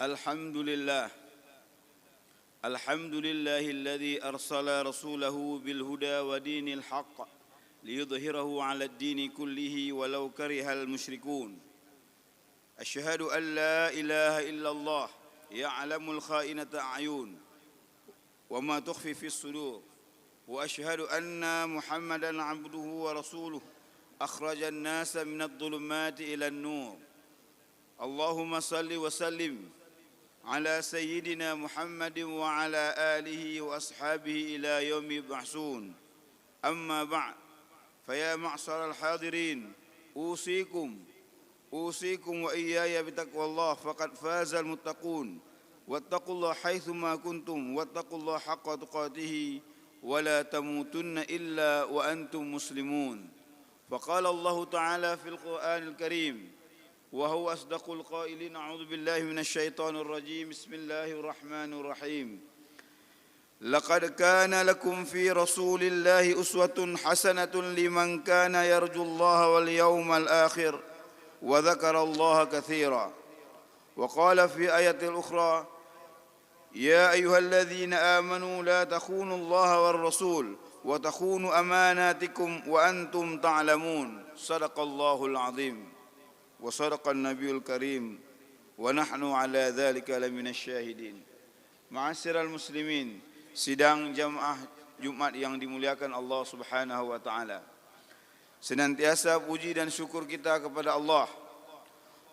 الحمد لله الحمد لله الذي أرسل رسوله بالهدى ودين الحق ليظهره على الدين كله ولو كره المشركون. أشهد أن لا إله إلا الله يعلم الخائنة أعين وما تخفي في الصدور، وأشهد أن محمدا عبده ورسوله أخرج الناس من الظلمات إلى النور. اللهم صل وسلم على سيدنا محمد وعلى آله وأصحابه إلى يوم يبعثون. أما بعد، فيا معشر الحاضرين، أوصيكم وإياي بتقوى الله، فقد فاز المتقون. واتقوا الله حيثما كنتم، واتقوا الله حق تقاته، ولا تموتن إلا وأنتم مسلمون. فقال الله تعالى في القرآن الكريم وهو أصدق القائلين: أعوذ بالله من الشيطان الرجيم، بسم الله الرحمن الرحيم. لقد كان لكم في رسول الله أسوة حسنة لمن كان يرجو الله واليوم الآخر وذكر الله كثيرا. وقال في آية أخرى: يا أيها الذين آمنوا لا تخونوا الله والرسول وتخونوا أماناتكم وأنتم تعلمون. صدق الله العظيم وصدق النبي الكريم ونحن على ذلك لمن الشاهدين. Ma'asyiral muslimin, sidang jamaah Jumat yang dimuliakan Allah Subhanahu wa taala. Senantiasa puji dan syukur kita kepada Allah.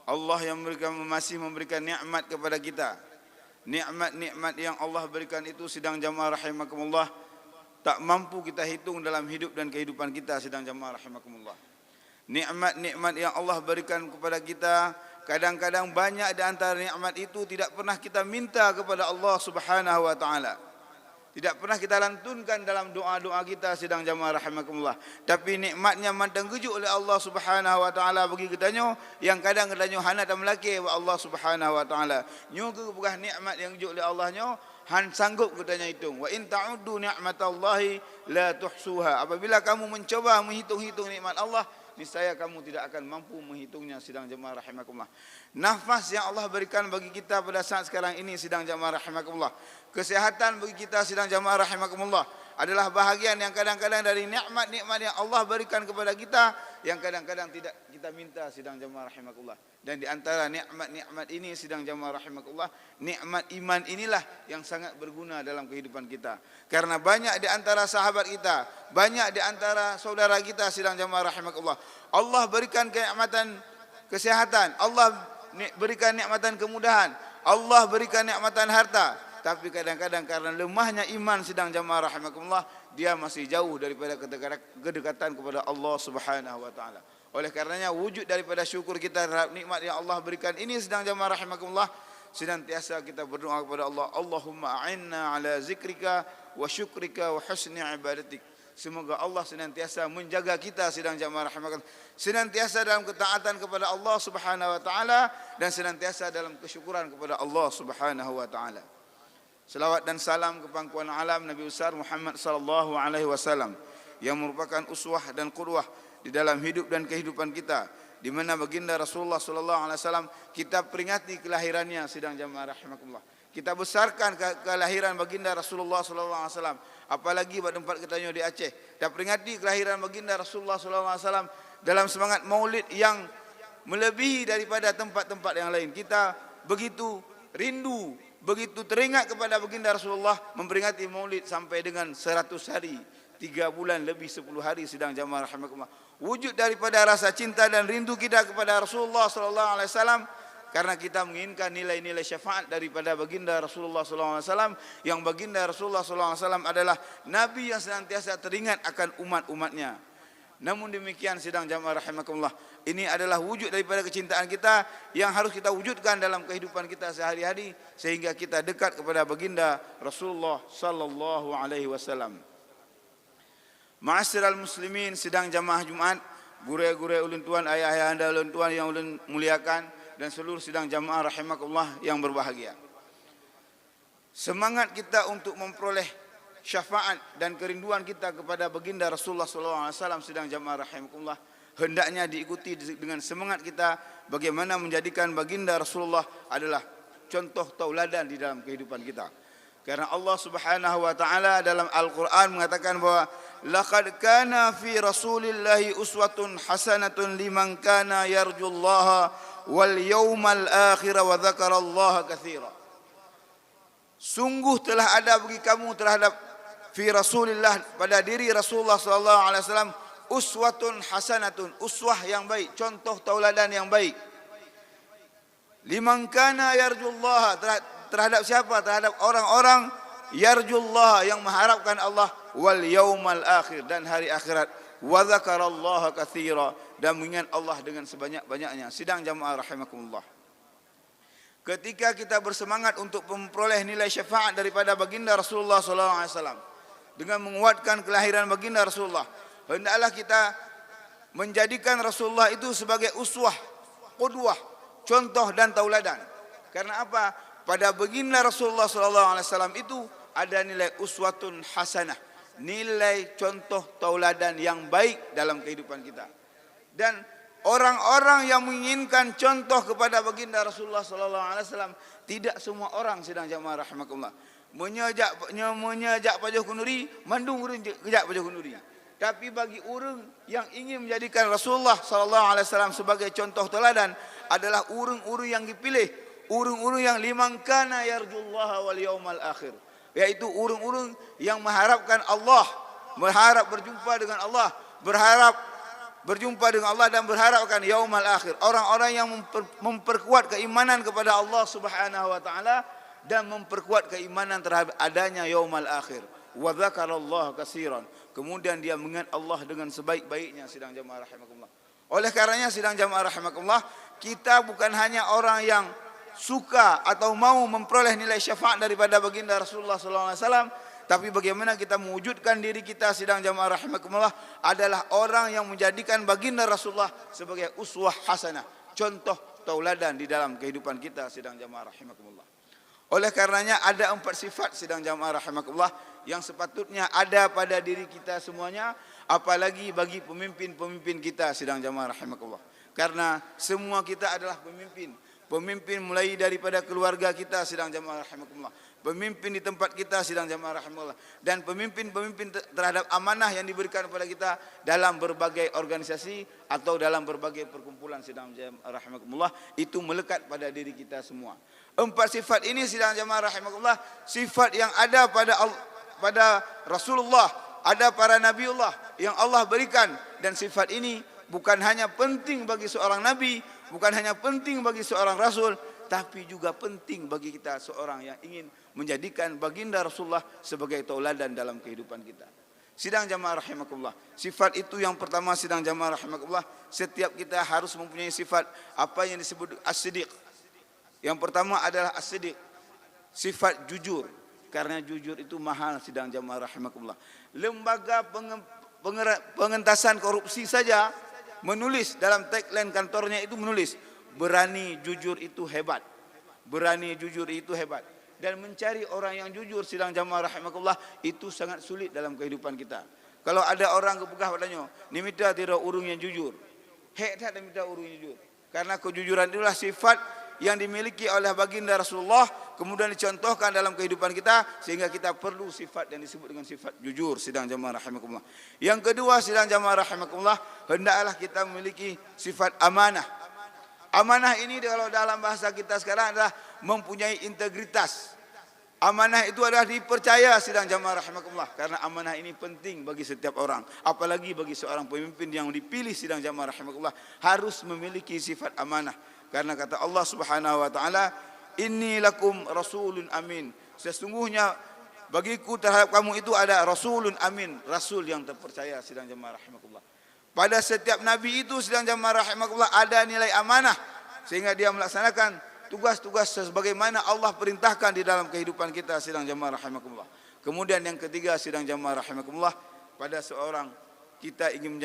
Allah yang masih memberikan nikmat kepada kita. Nikmat-nikmat yang Allah berikan itu, sidang jamaah rahimakumullah, tak mampu kita hitung dalam hidup dan kehidupan kita, sidang jamaah rahimakumullah. Nikmat-nikmat yang Allah berikan kepada kita, kadang-kadang banyak di antara nikmat itu tidak pernah kita minta kepada Allah Subhanahu wa taala. Tidak pernah kita lantunkan dalam doa-doa kita, sidang jamaah rahimakumullah. Tapi nikmatnya mandang gejuk oleh Allah Subhanahu wa taala bagi kitanya, yang kadang katanya hana tak melaki wa Allah Subhanahu wa taala. Nyo ke bukan nikmat yang gejuk oleh Allah nyo, han sanggup katanya hitung. Wa in ta'uddu ni'matallahi la tuhsuha. Apabila kamu mencoba menghitung-hitung nikmat Allah, niscaya kamu tidak akan mampu menghitungnya, sidang jemaah rahimakumullah. Nafas yang Allah berikan bagi kita pada saat sekarang ini, sidang jemaah rahimakumullah. Kesehatan bagi kita, sidang jemaah rahimakumullah, adalah bahagian yang kadang-kadang dari nikmat-nikmat yang Allah berikan kepada kita, yang kadang-kadang tidak kita minta, sidang jemaah rahimakumullah. Dan di antara nikmat-nikmat ini, sidang jemaah rahimakumullah, nikmat iman inilah yang sangat berguna dalam kehidupan kita. Karena banyak di antara sahabat kita, banyak di antara saudara kita, sidang jemaah rahimakumullah, Allah berikan kenikmatan kesehatan, Allah berikan nikmatan kemudahan, Allah berikan nikmatan harta, tapi kadang-kadang karena lemahnya iman, sidang jamaah rahimakumullah, dia masih jauh daripada kedekatan kepada Allah Subhanahu wa taala. Oleh karenanya, wujud daripada syukur kita terhadap nikmat yang Allah berikan ini, sidang jamaah rahimakumullah, senantiasa kita berdoa kepada Allah, Allahumma a'inna ala zikrika wa syukrika wa husni ibadatik. Semoga Allah senantiasa menjaga kita, sidang jamaah rahimakumullah, senantiasa dalam ketaatan kepada Allah Subhanahu wa taala, dan senantiasa dalam kesyukuran kepada Allah Subhanahu wa taala. Selawat dan salam ke pangkuan alam Nabi besar Muhammad sallallahu alaihi wasallam, yang merupakan uswah dan qudwah di dalam hidup dan kehidupan kita, di mana baginda Rasulullah sallallahu alaihi wasallam kita peringati kelahirannya, sidang jamaah rahimakumullah. Kita besarkan kelahiran baginda Rasulullah sallallahu alaihi wasallam, apalagi pada tempat kita di Aceh. Kita peringati kelahiran baginda Rasulullah sallallahu alaihi wasallam dalam semangat maulid yang melebihi daripada tempat-tempat yang lain. Kita begitu rindu, begitu teringat kepada baginda Rasulullah, memperingati maulid sampai dengan 100 hari, 3 bulan lebih 10 hari, sidang jamaah rahimakumullah. Wujud daripada rasa cinta dan rindu kita kepada Rasulullah sallallahu alaihi wasallam, karena kita menginginkan nilai-nilai syafaat daripada baginda Rasulullah sallallahu alaihi wasallam, yang baginda Rasulullah sallallahu alaihi wasallam adalah nabi yang senantiasa teringat akan umat-umatnya. Namun demikian, sidang jamaah rahimakumullah, ini adalah wujud daripada kecintaan kita yang harus kita wujudkan dalam kehidupan kita sehari-hari, sehingga kita dekat kepada baginda Rasulullah sallallahu alaihi wasallam. Ma'asyiral muslimin, sidang jamaah Jumat, gure-gure ulun tuan, ayah-ayah anda ulun tuan yang ulun muliakan, dan seluruh sidang jamaah rahimakumullah yang berbahagia. Semangat kita untuk memperoleh syafaat dan kerinduan kita kepada baginda Rasulullah SAW, sidang jamaah rahimakumullah, hendaknya diikuti dengan semangat kita bagaimana menjadikan baginda Rasulullah adalah contoh tauladan di dalam kehidupan kita. Karena Allah Subhanahu wa taala dalam Al-Qur'an mengatakan bahwa laqad kana fi Rasulillahi uswatun hasanatun liman kana yarjullaha wal yawmal akhir wa dzakarallaha katsira. Sungguh telah ada bagi kamu terhadap fi Rasulillah, pada diri Rasulullah sallallahu alaihi wasallam, uswatun hasanatun, uswah yang baik, contoh tauladan yang baik. Liman kana yarjullaha, terhadap siapa? Terhadap orang-orang yarjullaha, yang mengharapkan Allah, wal yaumal akhir, dan hari akhirat, wa dzakarallaha katsira, dan mengingat Allah dengan sebanyak-banyaknya. Sidang jamaah rahimakumullah. Ketika kita bersemangat untuk memperoleh nilai syafaat daripada baginda Rasulullah sallallahu alaihi wasallam dengan menguatkan kelahiran baginda Rasulullah, hendaklah kita menjadikan Rasulullah itu sebagai uswah, qudwah, contoh dan tauladan. Karena apa? Pada baginda Rasulullah sallallahu alaihi wasallam itu ada nilai uswatun hasanah, nilai contoh tauladan yang baik dalam kehidupan kita. Dan orang-orang yang menginginkan contoh kepada baginda Rasulullah sallallahu alaihi wasallam, tidak semua orang, sidang jamaah rahimakumullah, menyejak pajak kunuri, mandung urang kejak pajak kunuri. Tapi bagi orang yang ingin menjadikan Rasulullah sallallahu alaihi wasallam sebagai contoh teladan, adalah orang-orang yang dipilih, orang-orang yang liman kana yarjullaha wal yaumal akhir, yaitu orang-orang yang mengharapkan Allah, berharap berjumpa dengan Allah, berharap berjumpa dengan Allah dan berharapkan yaumal akhir. Orang-orang yang memperkuat keimanan kepada Allah Subhanahu wa taala dan memperkuat keimanan terhadap adanya yaumal akhir. Wa dzakarallaha katsiran. Kemudian dia mengingat Allah dengan sebaik-baiknya, sidang jamaah rahimakumullah. Oleh karenanya, sidang jamaah rahimakumullah, kita bukan hanya orang yang suka atau mau memperoleh nilai syafaat daripada baginda Rasulullah sallallahu alaihi wasallam, tapi bagaimana kita mewujudkan diri kita, sidang jamaah rahimakumullah, adalah orang yang menjadikan baginda Rasulullah sebagai uswah hasanah, contoh tauladan di dalam kehidupan kita, sidang jamaah rahimakumullah. Oleh karenanya ada 4 sifat, sidang jamaah rahimakumullah, yang sepatutnya ada pada diri kita semuanya, apalagi bagi pemimpin-pemimpin kita, sidang jamaah rahimakumullah. Karena semua kita adalah pemimpin. Pemimpin mulai daripada keluarga kita, sidang jamaah rahimakumullah. Pemimpin di tempat kita, sidang jamaah rahimakumullah. Dan pemimpin-pemimpin terhadap amanah yang diberikan kepada kita dalam berbagai organisasi atau dalam berbagai perkumpulan, sidang jamaah rahimakumullah, itu melekat pada diri kita semua. 4 sifat ini, sidang jamaah rahimakumullah, sifat yang ada pada Rasulullah, ada para nabiullah yang Allah berikan. Dan sifat ini bukan hanya penting bagi seorang nabi, bukan hanya penting bagi seorang rasul, tapi juga penting bagi kita seorang yang ingin menjadikan baginda Rasulullah sebagai tauladan dalam kehidupan kita. Sidang jamaah rahimakumullah, sifat itu yang pertama, sidang jamaah rahimakumullah, setiap kita harus mempunyai sifat apa yang disebut as-siddiq. Yang pertama adalah as-siddiq, sifat jujur. Karena jujur itu mahal, sidang jamaah rahimakumullah. Lembaga pengentasan korupsi saja menulis dalam tagline kantornya itu, menulis berani jujur itu hebat, berani jujur itu hebat. Dan mencari orang yang jujur, sidang jamaah rahimakumullah, itu sangat sulit dalam kehidupan kita. Kalau ada orang kepegah padanya, ni minta tidak urung yang jujur, tak minta urung yang jujur. Karena kejujuran itulah sifat yang dimiliki oleh baginda Rasulullah, kemudian dicontohkan dalam kehidupan kita, sehingga kita perlu sifat yang disebut dengan sifat jujur, sidang jamaah rahimakumullah. Yang kedua, sidang jamaah rahimakumullah, hendaklah kita memiliki sifat amanah. Amanah ini kalau dalam bahasa kita sekarang adalah mempunyai integritas. Amanah itu adalah dipercaya, sidang jamaah rahimakumullah. Karena amanah ini penting bagi setiap orang, apalagi bagi seorang pemimpin yang dipilih, sidang jamaah rahimakumullah, harus memiliki sifat amanah. Karena kata Allah Subhanahu wa taala, inni lakum rasulun amin, sesungguhnya bagiku terhadap kamu itu ada rasulun amin, rasul yang terpercaya, sidang jamaah rahimakumullah. Pada setiap nabi itu, sidang jamaah rahimakumullah, ada nilai amanah, sehingga dia melaksanakan tugas-tugas sebagaimana Allah perintahkan di dalam kehidupan kita, sidang jamaah rahimakumullah. Kemudian yang ketiga, sidang jamaah rahimakumullah, pada seorang kita ingin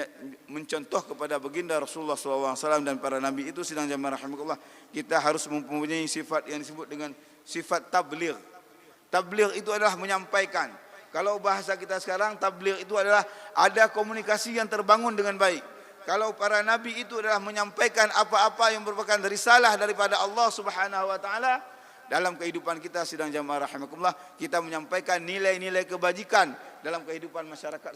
mencontoh kepada baginda Rasulullah SAW dan para nabi itu, sidang jamaah rahimakumullah, kita harus mempunyai sifat yang disebut dengan sifat tabligh. Tabligh itu adalah menyampaikan. Kalau bahasa kita sekarang, tabligh itu adalah ada komunikasi yang terbangun dengan baik. Kalau para nabi itu adalah menyampaikan apa-apa yang merupakan risalah daripada Allah Subhanahu wa taala, dalam kehidupan kita sidang jamaah rahimakumullah, kita menyampaikan nilai-nilai kebajikan dalam kehidupan masyarakat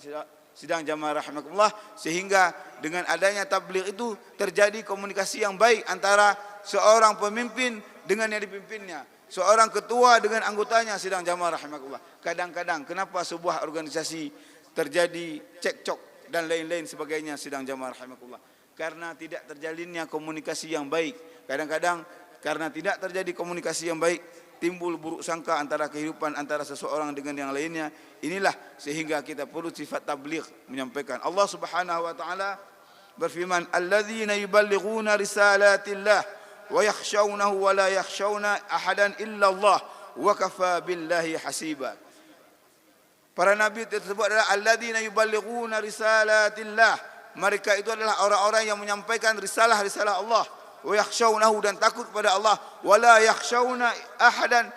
sidang jamaah rahimakumullah, sehingga dengan adanya tabligh itu terjadi komunikasi yang baik antara seorang pemimpin dengan yang dipimpinnya, seorang ketua dengan anggotanya sidang jamaah rahimakumullah. Kadang-kadang kenapa sebuah organisasi terjadi cekcok dan lain-lain sebagainya sidang jamaah rahimakumullah? Karena tidak terjalinnya komunikasi yang baik. Kadang-kadang karena tidak terjadi komunikasi yang baik, timbul buruk sangka antara kehidupan antara seseorang dengan yang lainnya. Inilah sehingga kita perlu sifat tabligh, menyampaikan. Allah Subhanahu wa taala berfirman, "Alladzina yuballighuna risalatillah wa yakhshawnahu wa la yakhshawna ahadan illa Allah wa kafa billahi hasiba." Para nabi tersebut adalah alladzina yuballighuna risalatillah. Mereka itu adalah orang-orang yang menyampaikan risalah-risalah Allah. Wa yakhshawnahu, dan takut kepada Allah. Wa la yakhshawna ahadan,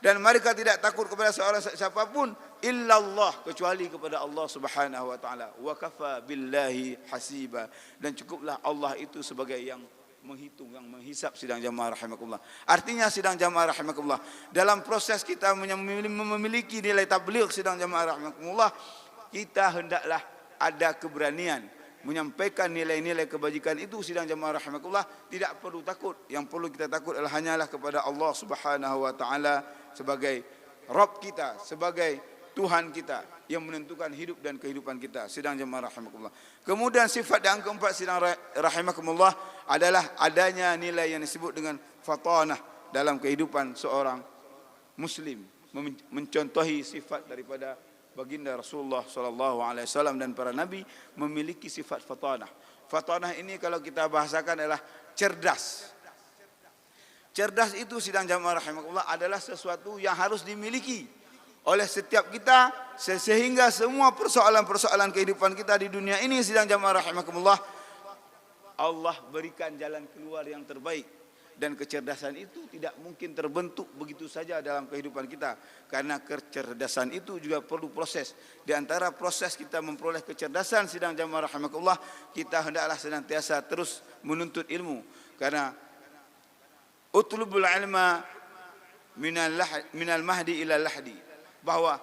dan mereka tidak takut kepada seorang siapapun illa Allah, kecuali kepada Allah Subhanahu wa taala. Wa kafa billahi hasiba, dan cukuplah Allah itu sebagai yang menghitung, yang menghisap sidang jamaah rahimakumullah. Artinya sidang jamaah rahimakumullah, dalam proses kita memiliki nilai tabligh sidang jamaah rahimakumullah, kita hendaklah ada keberanian menyampaikan nilai-nilai kebajikan itu sidang jamaah rahimakumullah. Tidak perlu takut. Yang perlu kita takut adalah hanyalah kepada Allah Subhanahu wa taala sebagai Rabb kita, sebagai Tuhan kita yang menentukan hidup dan kehidupan kita sidang jamaah rahimakumullah. Kemudian sifat yang keempat sidang rahimakumullah adalah adanya nilai yang disebut dengan fatanah dalam kehidupan seorang muslim, mencontohi sifat daripada baginda Rasulullah sallallahu alaihi wasallam dan para nabi memiliki sifat fatanah. Fatanah ini kalau kita bahasakan adalah cerdas. Cerdas itu sidang jamaah rahimakumullah adalah sesuatu yang harus dimiliki oleh setiap kita, sehingga semua persoalan-persoalan kehidupan kita di dunia ini sidang jamaah rahimakumullah, Allah berikan jalan keluar yang terbaik. Dan kecerdasan itu tidak mungkin terbentuk begitu saja dalam kehidupan kita, karena kecerdasan itu juga perlu proses. Di antara proses kita memperoleh kecerdasan sidang jamaah rahimakumullah, kita hendaklah senantiasa terus menuntut ilmu, karena utlubul ilma minal mahdi ila lahdi, bahwa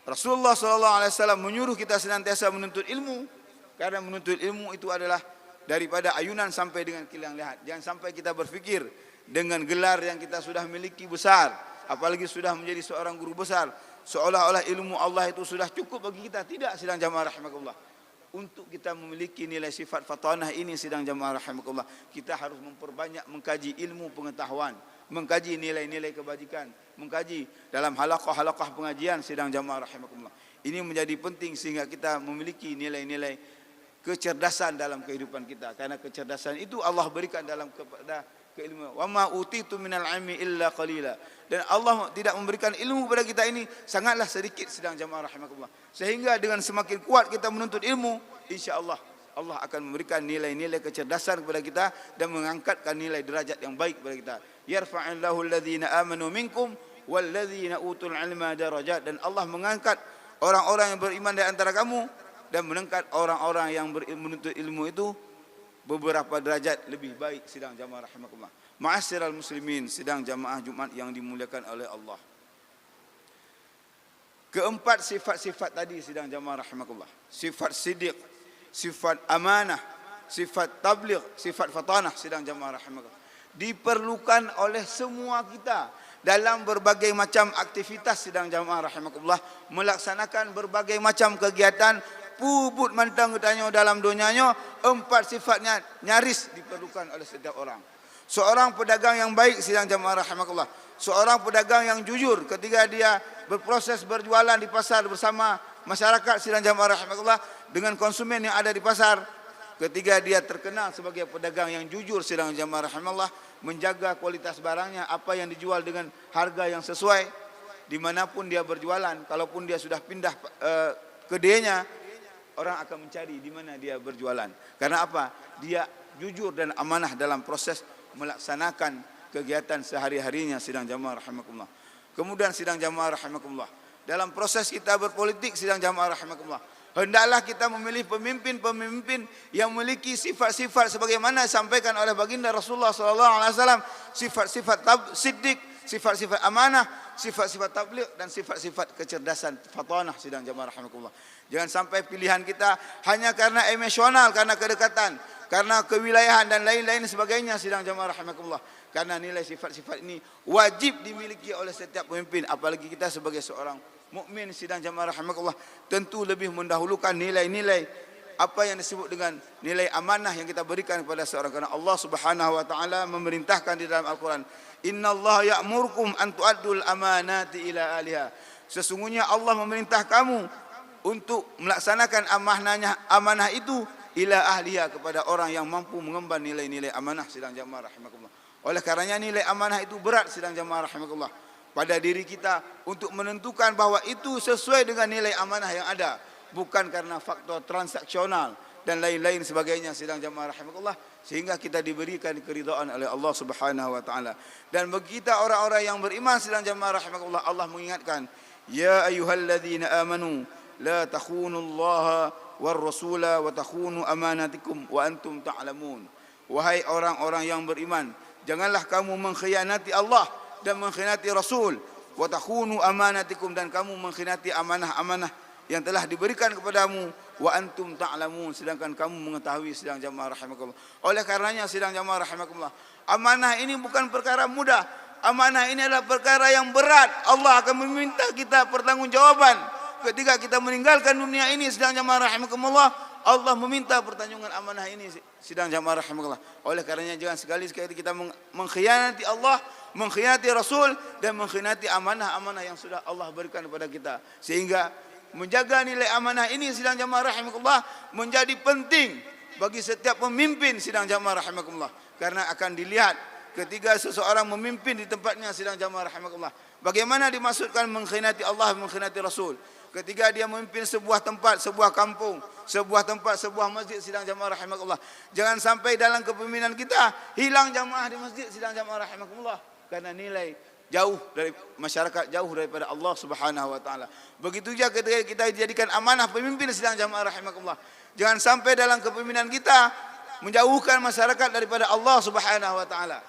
Rasulullah sallallahu alaihi wasallam menyuruh kita senantiasa menuntut ilmu, karena menuntut ilmu itu adalah daripada ayunan sampai dengan kilang lihat. Jangan sampai kita berfikir dengan gelar yang kita sudah miliki besar, apalagi sudah menjadi seorang guru besar, seolah-olah ilmu Allah itu sudah cukup bagi kita. Tidak sidang jamaah rahimakumullah. Untuk kita memiliki nilai sifat fatanah ini sidang jamaah rahimakumullah, kita harus memperbanyak mengkaji ilmu pengetahuan, mengkaji nilai-nilai kebajikan, mengkaji dalam halaqah-halaqah pengajian sidang jamaah rahimakumullah. Ini menjadi penting sehingga kita memiliki nilai-nilai kecerdasan dalam kehidupan kita, karena kecerdasan itu Allah berikan dalam kepada keilmuan. Wa ma utitu minal ilmi illa qalila, dan Allah tidak memberikan ilmu kepada kita ini sangatlah sedikit sidang jamaah rahimakumullah. Sehingga dengan semakin kuat kita menuntut ilmu, insyaallah Allah akan memberikan nilai-nilai kecerdasan kepada kita dan mengangkatkan nilai derajat yang baik kepada kita. Yarfa'illahu alladhina amanu minkum walladzina utul ilma darajat, dan Allah mengangkat orang-orang yang beriman di antara kamu dan meningkat orang-orang yang menuntut ilmu itu beberapa derajat lebih baik sidang jamaah rahimakumullah. Ma'asyiral muslimin, sidang jamaah Jumat yang dimuliakan oleh Allah. Keempat sifat-sifat tadi sidang jamaah rahimakumullah, sifat sidiq, sifat amanah, sifat tabligh, sifat fatanah sidang jamaah rahimakumullah, diperlukan oleh semua kita dalam berbagai macam aktivitas sidang jamaah rahimakumullah, melaksanakan berbagai macam kegiatan. Puput mantang katanya dalam dunianya, empat sifatnya nyaris diperlukan oleh setiap orang. Seorang pedagang yang baik sidang jamaah rahimakumullah, seorang pedagang yang jujur ketika dia berproses berjualan di pasar bersama masyarakat sidang jamaah rahimakumullah dengan konsumen yang ada di pasar, ketika dia terkenal sebagai pedagang yang jujur sidang jamaah rahimakumullah, menjaga kualitas barangnya, apa yang dijual dengan harga yang sesuai dimanapun dia berjualan. Kalaupun dia sudah pindah kedainya, orang akan mencari di mana dia berjualan. Karena apa? Dia jujur dan amanah dalam proses melaksanakan kegiatan sehari-harinya sidang jamaah rahimakumullah. Kemudian sidang jamaah rahimakumullah, dalam proses kita berpolitik sidang jamaah rahimakumullah, hendaklah kita memilih pemimpin-pemimpin yang memiliki sifat-sifat sebagaimana disampaikan oleh baginda Rasulullah sallallahu alaihi wasallam, sifat-sifat siddiq, sifat-sifat amanah, sifat-sifat tabligh dan sifat-sifat kecerdasan fatanah sidang jamaah rahimakumullah. Jangan sampai pilihan kita hanya karena emosional, karena kedekatan, karena kewilayahan dan lain-lain sebagainya sidang jamaah rahimakumullah. Karena nilai sifat-sifat ini wajib dimiliki oleh setiap pemimpin, apalagi kita sebagai seorang mukmin sidang jamaah rahimakumullah, tentu lebih mendahulukan nilai-nilai apa yang disebut dengan nilai amanah yang kita berikan kepada seorang, karena Allah Subhanahu wa taala memerintahkan di dalam Al-Qur'an, "Innallaha ya'murukum an tu'addul amanati ila ahliha." Sesungguhnya Allah memerintah kamu untuk melaksanakan amanah itu ila ahliha, kepada orang yang mampu mengemban nilai-nilai amanah sidang jamaah rahimakumullah. Oleh karenanya nilai amanah itu berat sidang jamaah rahimakumullah pada diri kita untuk menentukan bahwa itu sesuai dengan nilai amanah yang ada, bukan karena faktor transaksional dan lain-lain sebagainya sidang jamaah rahimakumullah, sehingga kita diberikan keridhaan oleh Allah Subhanahu wa taala. Dan bagi kita orang-orang yang beriman sidang jamaah rahimakumullah, Allah mengingatkan, "Ya ayyuhalladzina amanu la takhunullaha war rasula wa takhunu amanatikum wa antum ta'lamun." Wahai orang-orang yang beriman, janganlah kamu mengkhianati Allah dan mengkhianati Rasul, wa takhunu amanatikum, dan kamu mengkhianati amanah-amanah yang telah diberikan kepadamu, wa antum ta'lamun, sedangkan kamu mengetahui sidang jamaah rahimakumullah. Oleh karenanya sidang jamaah rahimakumullah, amanah ini bukan perkara mudah. Amanah ini adalah perkara yang berat. Allah akan meminta kita pertanggungjawaban ketika kita meninggalkan dunia ini sidang jamaah rahimakumullah. Allah meminta pertanggungjawaban amanah ini sidang jamaah rahimakumullah. Oleh karenanya jangan sekali-sekali kita mengkhianati Allah, mengkhianati Rasul, dan mengkhianati amanah-amanah yang sudah Allah berikan kepada kita. Sehingga menjaga nilai amanah ini sidang jamaah rahimakumullah menjadi penting bagi setiap pemimpin sidang jamaah rahimakumullah, karena akan dilihat ketika seseorang memimpin di tempatnya sidang jamaah rahimakumullah, bagaimana dimaksudkan mengkhianati Allah, mengkhianati Rasul. Ketika dia memimpin sebuah tempat, sebuah kampung, sebuah tempat, sebuah masjid sidang jamaah rahimakumullah, jangan sampai dalam kepemimpinan kita hilang jamaah di masjid sidang jamaah rahimakumullah, karena nilai jauh dari masyarakat, jauh daripada Allah Subhanahu wa taala. Begitu juga ketika kita dijadikan amanah pemimpin sidang jamaah rahimakumullah, jangan sampai dalam kepemimpinan kita menjauhkan masyarakat daripada Allah Subhanahu wa taala,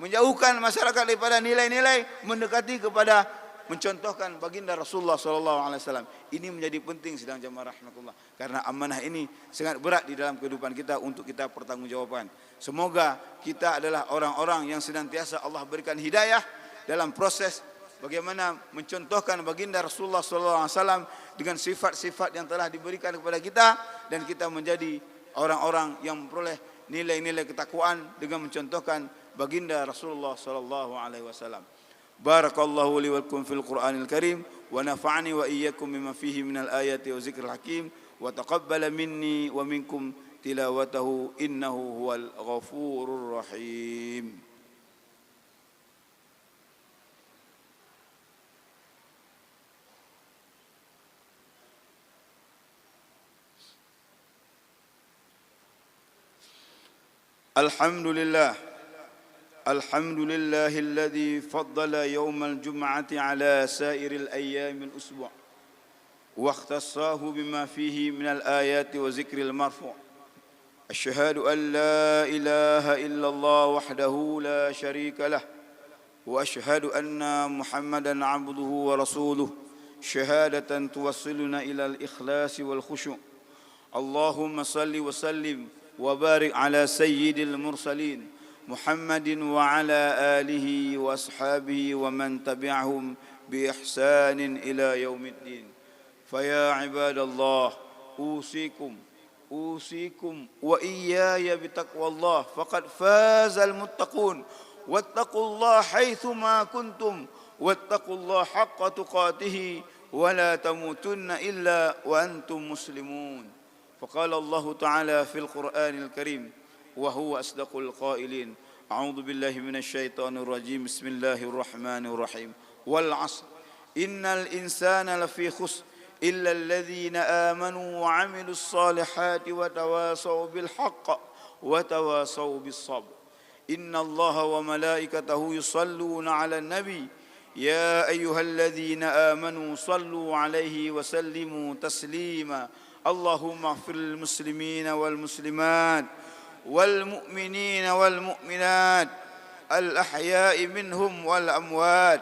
menjauhkan masyarakat daripada nilai-nilai, mendekati kepada mencontohkan baginda Rasulullah sallallahu alaihi wasallam. Ini menjadi penting sidang jamaah rahimakumullah, karena amanah ini sangat berat di dalam kehidupan kita untuk kita pertanggungjawaban. Semoga kita adalah orang-orang yang senantiasa Allah berikan hidayah dalam proses bagaimana mencontohkan baginda Rasulullah SAW dengan sifat-sifat yang telah diberikan kepada kita, dan kita menjadi orang-orang yang memperoleh nilai-nilai ketakwaan dengan mencontohkan baginda Rasulullah SAW. Barakallahu li wa lakum fil Qur'anil Karim, wa nafa'ani wa iyyakum bima fihi minal ayati wa zikril hakim, wa taqabbala minni wa minkum tilawatahu innahu huwal ghafurur rahim. الحمد لله الذي فضل يوم الجمعة على سائر الأيام الأسبوع واختصاه بما فيه من الآيات وذكر المرفوع. أشهد أن لا إله إلا الله وحده لا شريك له، وأشهد أن محمدا عبده ورسوله شهادة توصلنا إلى الإخلاص والخشوع. اللهم صل وسلم وبارك على سيد المرسلين محمد وعلى آله وأصحابه ومن تبعهم بإحسان إلى يوم الدين. فيا عباد الله، أوصيكم وإياي بتقوى الله، فقد فاز المتقون. واتقوا الله حيثما كنتم، واتقوا الله حق تقاته، ولا تموتن إلا وأنتم مسلمون. فقال الله تعالى في القرآن الكريم وهو أصدق القائلين: أعوذ بالله من الشيطان الرجيم، بسم الله الرحمن الرحيم، والعصر إن الإنسان لفي خسر إلا الذين آمنوا وعملوا الصالحات وتواصوا بالحق وتواصوا بالصبر. إن الله وملائكته يصلون على النبي يا أيها الذين آمنوا صلوا عليه وسلموا تسليما. اللهم اغفر للمسلمين والمسلمات والمؤمنين والمؤمنات الأحياء منهم والأموات.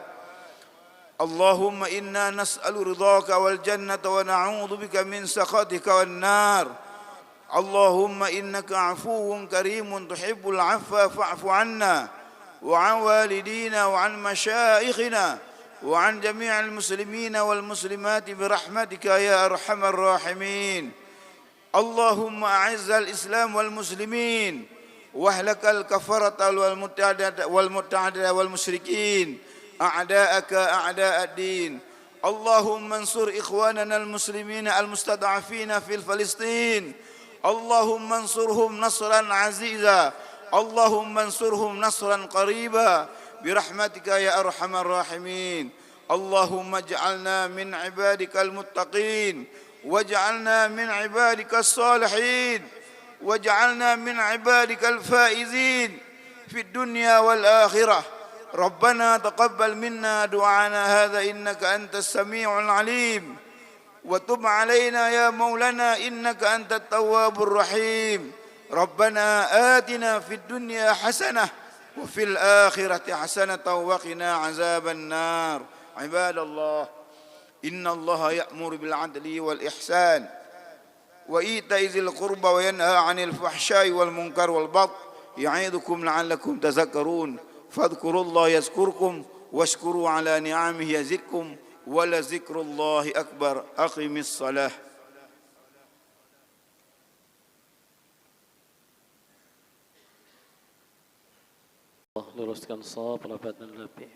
اللهم إنا نسأل رضاك والجنة ونعوذ بك من سخطك والنار. اللهم إنك عفو كريم تحب العفو فاعف عنا وعن والدينا وعن مشايخنا وعن جميع المسلمين والمسلمات برحمتك يا أرحم الراحمين. اللهم أعز الإسلام والمسلمين واهلك الكفرة والمتعدة والمشركين أعداءك أعداء الدين. اللهم انصر إخواننا المسلمين المستضعفين في فلسطين. اللهم انصرهم نصرا عزيزا. اللهم انصرهم نصرا قريبا برحمتك يا أرحم الراحمين. اللهم اجعلنا من عبادك المتقين واجعلنا من عبادك الصالحين واجعلنا من عبادك الفائزين في الدنيا والآخرة. ربنا تقبل منا دعانا هذا إنك أنت السميع العليم وتب علينا يا مولانا إنك أنت التواب الرحيم. ربنا آتنا في الدنيا حسنة وفي الآخرة حسنة وقنا عذاب النار. عباد الله إن الله يأمر بالعدل والإحسان وإيتاء ذي القربى وينهى عن الفحشاء والمنكر والبغي يعظكم لعلكم تذكرون. فاذكروا الله يذكركم واشكروا على نعمه يزدكم ولذكر الله أكبر. أقم الصلاة. luruskan shaf rapat dan lebih.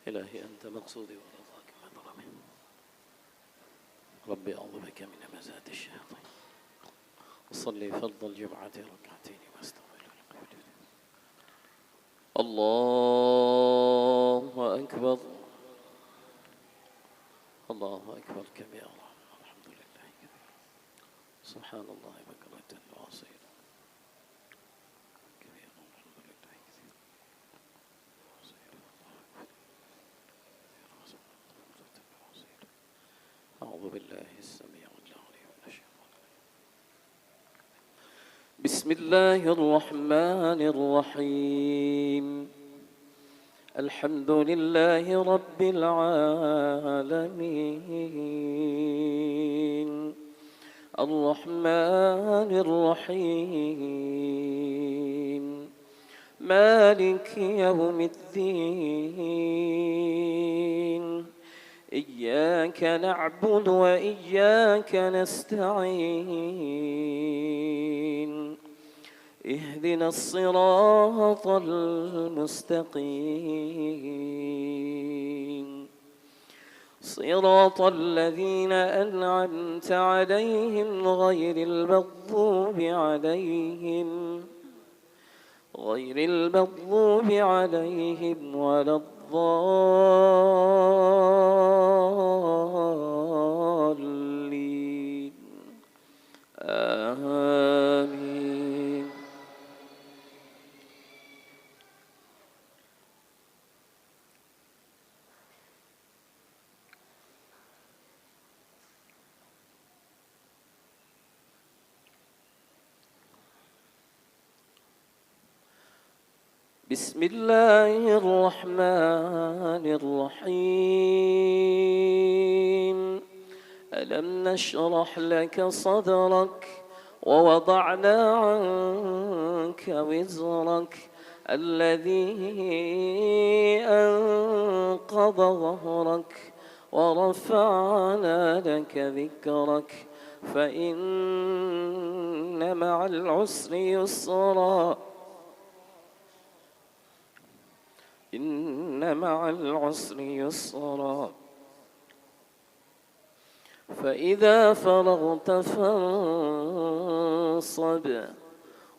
إلهي أنت مقصودي ورضاك مظلمي. ربي أعوذ بك من همزات الشياطين. أصلي فرض الجمعة ركعتين واستغفر القبلة. الله أكبر. الله أكبر كبيرا. الحمد لله كثيرا. سبحان الله بكرة وأصيلا. أعوذ بالله السميع العليم من الشيطان الرجيم. بسم الله الرحمن الرحيم. الحمد لله رب العالمين الرحمن الرحيم مالك يوم الدين إياك نعبد وإياك نستعين اهدنا الصراط المستقيم صراط الذين أنعمت عليهم غير المغضوب عليهم ولا الضالين. آمين. بسم الله الرحمن الرحيم. ألم نشرح لك صدرك ووضعنا عنك وزرك الذي أنقض ظهرك ورفعنا لك ذكرك فإن مع العسر يسرا إن مع العسر يسرا فإذا فرغت فانصب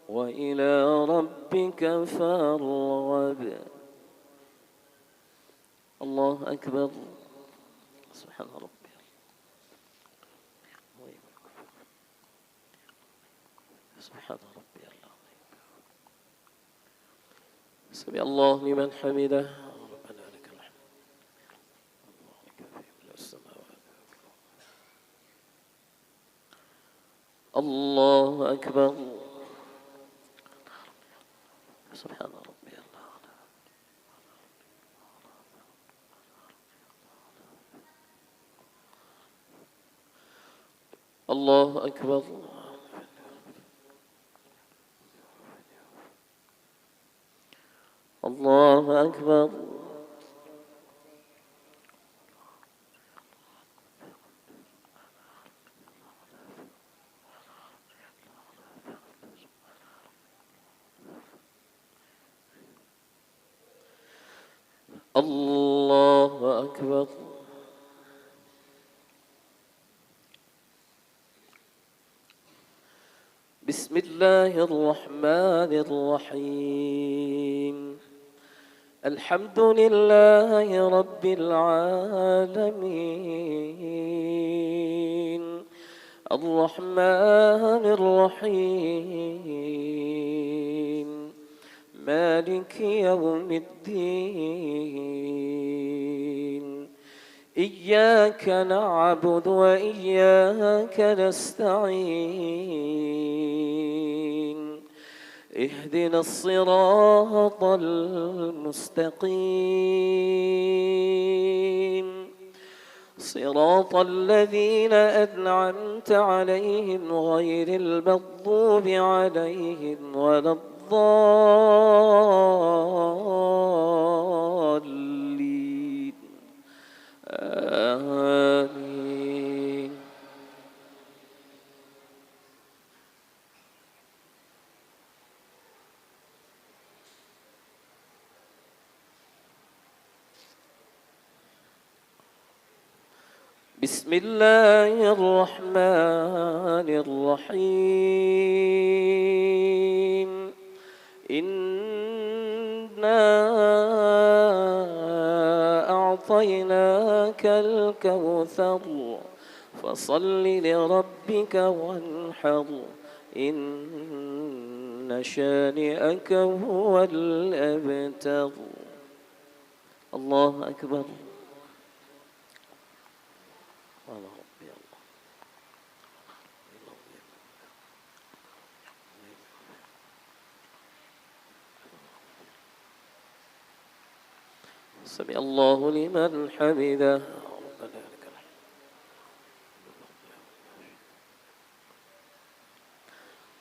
وإلى ربك فارغب. الله أكبر. سبحان ربي. سبحان ربي العظيم. سمع الله لمن حمده. ربنا لك الحمد. الله لك في ملء السماوات. الله أكبر. سبحان ربي الأعلى. الله أكبر. الله أكبر. الله أكبر. بسم الله الرحمن الرحيم. الحمد لله رب العالمين الرحمن الرحيم مالك يوم الدين. إياك نعبد وإياك نستعين. اهدنا الصراط المستقيم صراط الذين أنعمت عليهم غير المغضوب عليهم ولا الضالين. آمين. بسم الله الرحمن الرحيم. إنا أعطيناك الكوثر فصل لربك وانحر إن شانئك هو الأبتر. الله أكبر. سمع الله لمن حمده.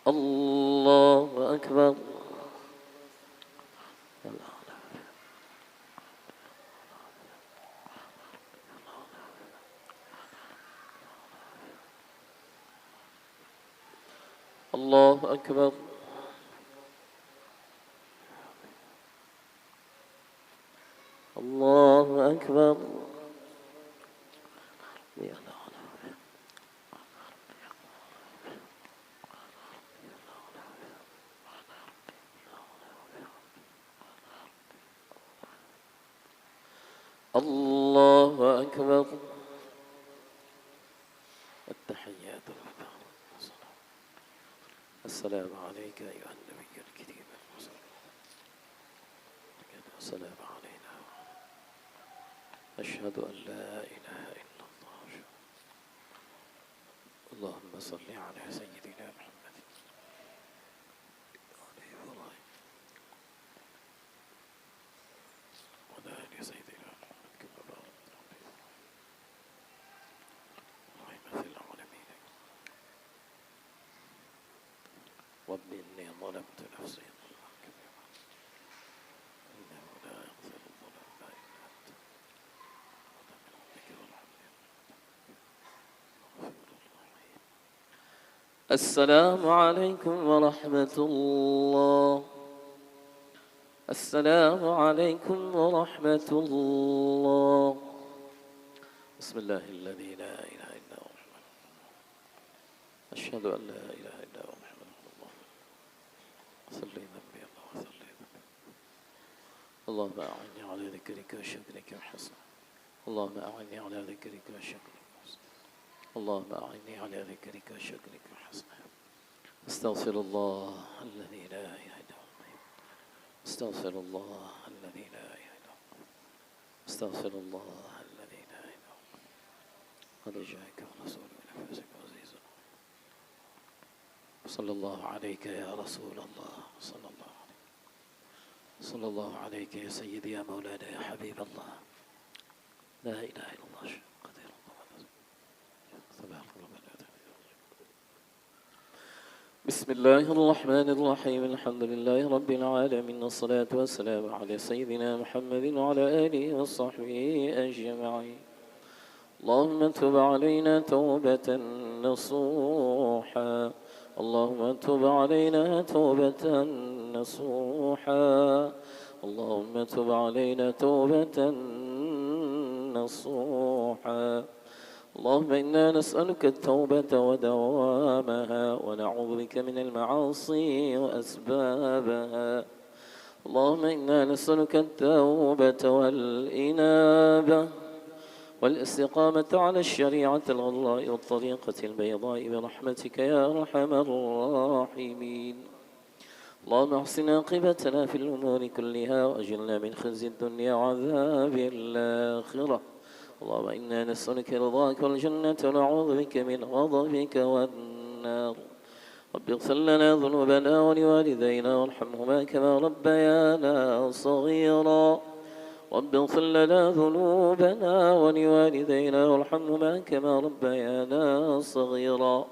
الله أكبر. الله أكبر. الله أكبر. الله أكبر. التحيات لله. السلام عليك أيها النبي الكريم والسلام علينا. أشهد أن لا إله إلا الله. اللهم صل على سيدنا محمد وعلى آل سيدنا محمد كما باركت على إبراهيم في العالمين. رب إني ظلمت نفسي ظلما كبيرا إنه لا يغفر الظلم إلا أنت السلام عليكم ورحمة الله. السلام عليكم ورحمة الله. بسم الله الذي لا إله إلا هو. أشهد أن لا إله إلا هو محمد رسول الله. صلي ذنبي الله وصلي ذنبي. اللهم أعني على ذكرك وشكرك وحسن. اللهم أعني على ذكرك وشكرك وحسن. اللهم أعني على ذكرك وشكرك وحسن. استغفر الله الذي لا إله إلا هو. استغفر الله الذي لا إله إلا هو. استغفر الله الذي لا إله إلا هو. قد جاءك الرسول من أنفسك عزيز صلى الله عليك يا رسول الله، صلى الله عليك يا سيدي يا مولانا يا حبيب الله. لا إله إلا الله قدير الله. بسم الله الرحمن الرحيم. الحمد لله رب العالمين، والصلاة والسلام على سيدنا محمد وعلى آله وصحبه أجمعين. اللهم تب علينا توبة نصوحا، اللهم تب علينا توبة نصوحا، اللهم تب علينا توبة نصوحا. اللهم إنا نسألك التوبة ودوامها، ونعوذ بك من المعاصي وأسبابها. اللهم إنا نسألك التوبة والإنابة والاستقامة على الشريعة الغراء والطريقة البيضاء برحمتك يا أرحم الراحمين. اللهم احسن عاقبتنا في الأمور كلها، وأجرنا من خزي الدنيا وعذاب الآخرة. اللهم إنا نسألك رضاك والجنة، ونعوذ بك من غضبك والنار. رب اغفر لنا ذنوبنا ولوالدينا وارحمهما كما ربيانا صغيرا. رب اغفر لنا ذنوبنا ولوالدينا وارحمهما كما ربيانا صغيرا.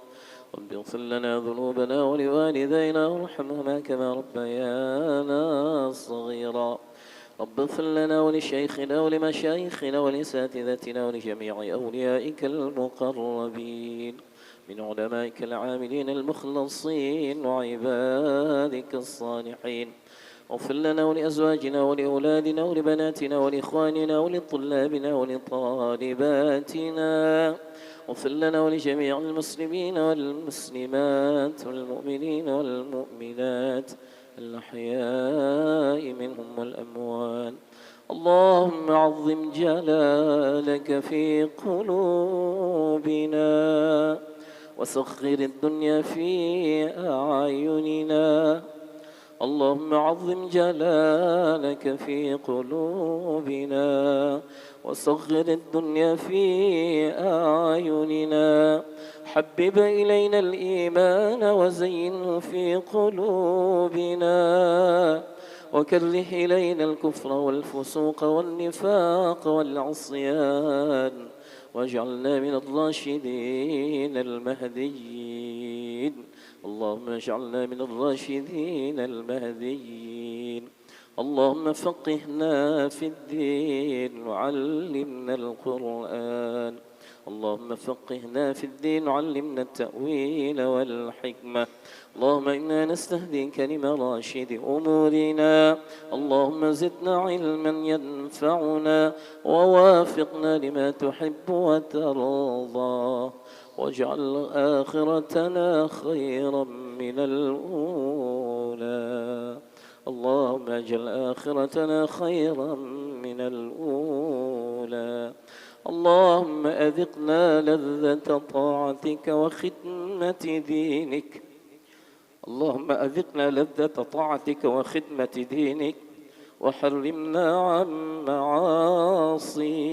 رب اغفر لنا ذنوبنا ولوالدينا وارحمهما كما ربيانا صغيرا. رب اغفر لنا ولشيخنا ولمشايخنا ولأساتذتنا ولجميع أوليائك المقربين من علمائك العاملين المخلصين وعبادك الصالحين. اغفر لنا ولأزواجنا ولأولادنا ولبناتنا ولإخواننا ولطلابنا ولطالباتنا. اغفر لنا ولجميع المسلمين والمسلمات والمؤمنين والمؤمنات الأحياء منهم والأموات. اللهم عظم جلالك في قلوبنا، وسخر الدنيا في أعيننا. اللهم عظم جلالك في قلوبنا، وصغر الدنيا في أعيننا. حبب إلينا الإيمان وزينه في قلوبنا، وكره إلينا الكفر والفسوق والنفاق والعصيان، واجعلنا من الراشدين المهديين. اللهم اجعلنا من الراشدين المهديين. اللهم فقهنا في الدين وعلمنا القرآن. اللهم فقهنا في الدين وعلمنا التأويل والحكمة. اللهم إنا نستهديك لمراشد أمورنا. اللهم زدنا علما ينفعنا، ووافقنا لما تحب وترضى، واجعل آخرتنا خيرا من الأولى. اللهم اجعل آخرتنا خيرا من الأولى. اللهم أذقنا لذة طاعتك وخدمة دينك. اللهم أذقنا لذة طاعتك وخدمة دينك، وحرمنا عن معاصيك.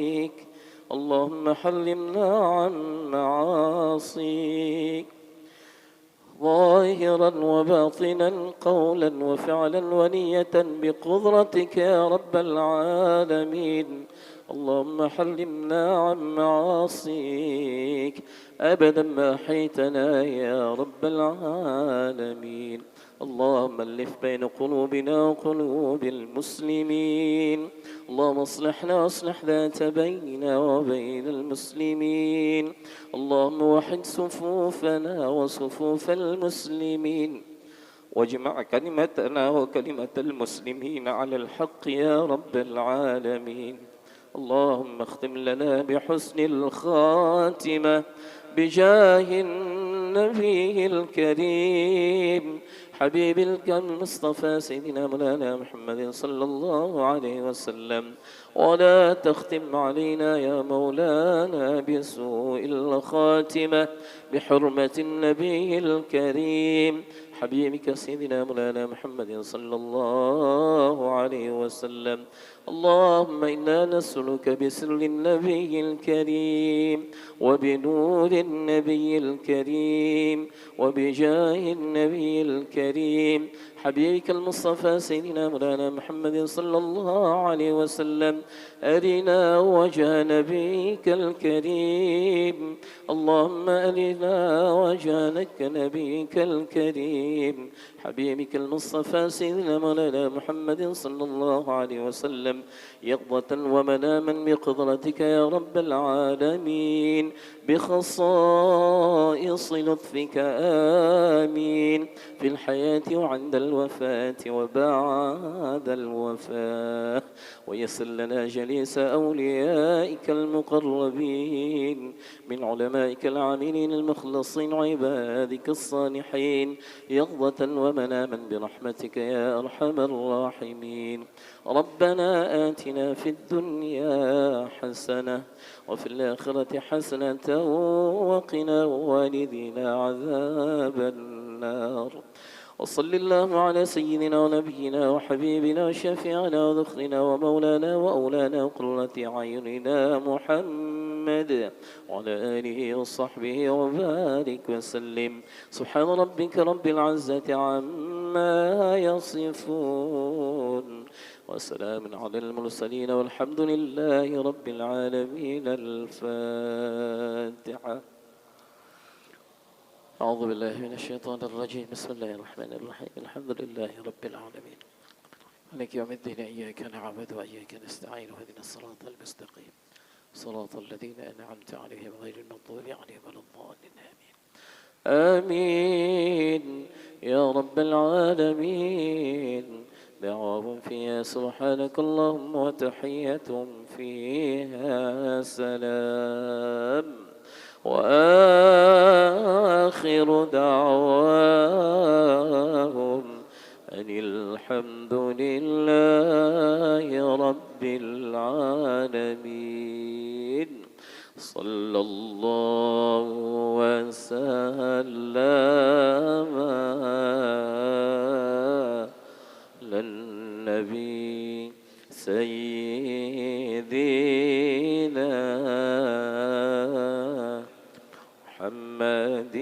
اللهم حرمنا عن معاصيك، ظاهرا وباطنا، قولا وفعلا ونية، بقدرتك يا رب العالمين. اللهم حرمنا عن معاصيك أبدا ما أحيتنا يا رب العالمين. اللهم ألف بين قلوبنا وقلوب المسلمين. اللهم اصلحنا واصلح ذات بيننا وبين المسلمين. اللهم وحد صفوفنا وصفوف المسلمين، واجمع كلمتنا وكلمة المسلمين على الحق يا رب العالمين. اللهم اختم لنا بحسن الخاتمة بجاه النبي الكريم حبيب المصطفى سيدنا مولانا محمد صلى الله عليه وسلم. ولا تختم علينا يا مولانا بسوء الخاتمة، بحرمة النبي الكريم حبيبك سيدنا مولانا محمد صلى الله عليه وسلم. اللهم إنا نسألك بسر النبي الكريم وبنور النبي الكريم وبجاه النبي الكريم حبيبك المصطفى سيدنا مولانا محمد صلى الله عليه وسلم أرنا وجه نبيك الكريم. اللهم أرنا وجه نبيك الكريم حبيبك المصطفى سيدنا مولانا محمد صلى الله عليه وسلم يقظة ومناما بقدرتك يا رب العالمين بخصائص لطفك آمين في الحياة وعند الوفاة وبعد الوفاة ويسر لنا جليس أوليائك المقربين من علمائك العاملين المخلصين وعبادك الصالحين يقظة ومناما برحمتك يا أرحم الراحمين. ربنا آتنا في الدنيا حسنة وفي الآخرة حسنة وقنا والدينا عذاب النار. وصل اللهم على سيدنا ونبينا وحبيبنا وشفيعنا وذخرنا ومولانا وأولانا وقرة أعيننا محمد وعلى آله وصحبه وبارك وسلم. سبحان ربك رب العزة عما يصفون وسلام على المرسلين والحمد لله رب العالمين. الفاتحة. أعوذ بالله من الشيطان الرجيم. بسم الله الرحمن الرحيم. الحمد لله رب العالمين مالك يوم الدين إياك نعبد وإياك نستعين واهدنا الصراط المستقيم صراط الذين أنعمت عليهم غير المغضوب عليهم ولا الضالين. آمين يا رب العالمين. دعواهم فيها سبحانك اللهم وتحيتهم فيها سلام وآخر دعواهم أن الحمد لله رب العالمين. صلى الله وسلم على النبي سيدنا محمد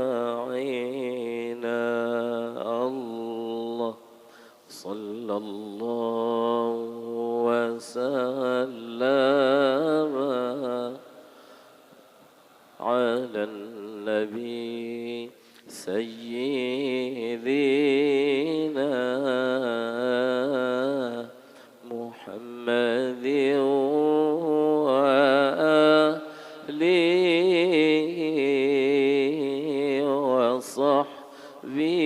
أجمعين. الله صلى الله وسلم على النبي سيدنا محمد وآله وصحبه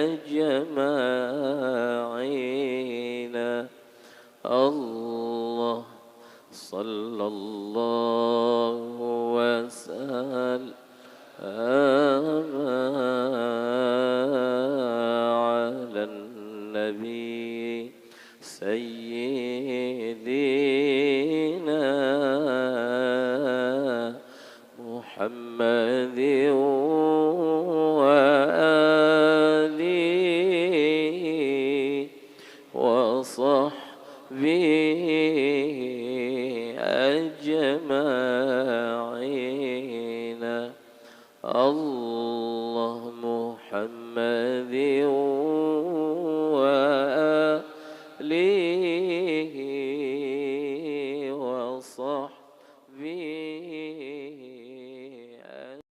أجمعين. الله صلى الله وسلم على النبي سيدنا محمد وآله وصحبه أجمعين. الله محمد وآله